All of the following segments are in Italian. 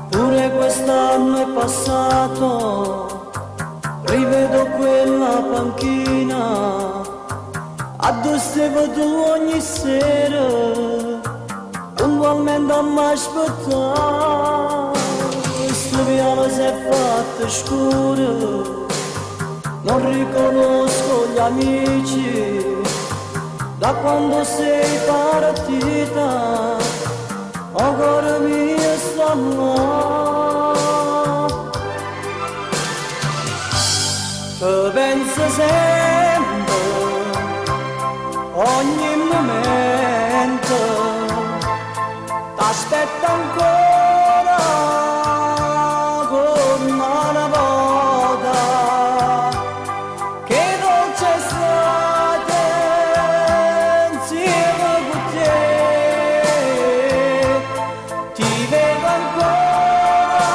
Pure quest'anno è passato, rivedo quella panchina, addosso stevo tu ogni sera, puntualmente a m'aspettare. Sto piano si è fatto scuro, non riconosco gli amici, da quando sei partita, ancora mia sta là. Ti penso sempre, ogni momento, t'aspetto ancora come una volta, che dolce estate insieme con te, ti vedo ancora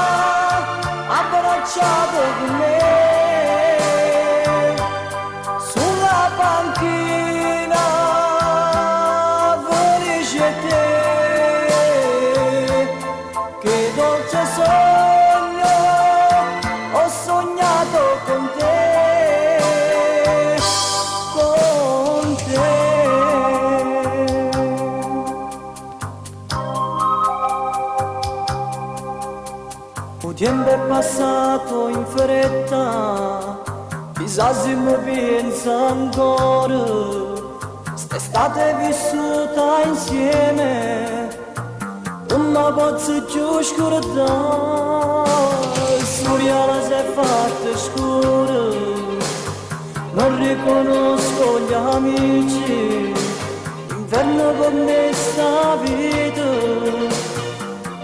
abbracciato con me. Che dolce sogno ho sognato con te, con te. Il tempo è passato in fretta, chissà se mi pensa ancora, st'estate vissuta insieme, non posso più scordare. Suriala si è fatta scura, non riconosco gli amici, inverno con me sta vita,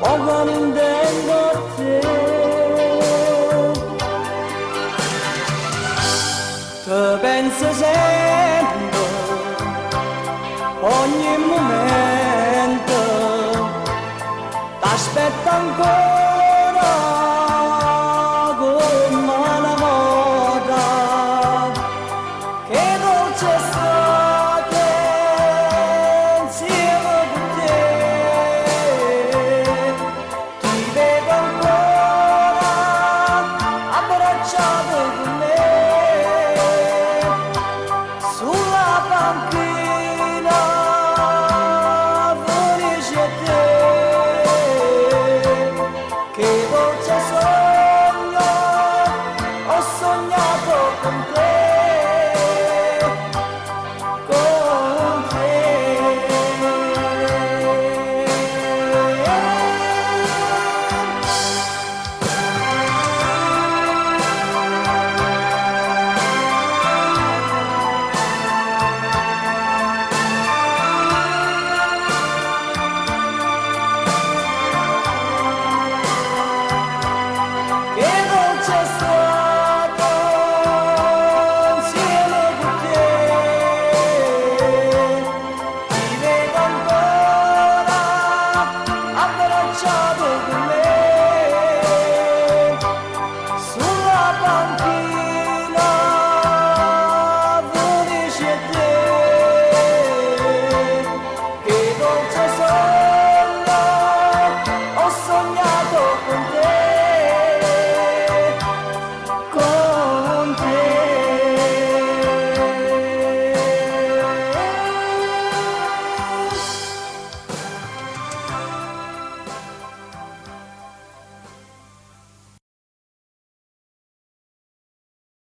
poco non tengo te. Ti penso sempre, ogni momento, t'aspetto ancora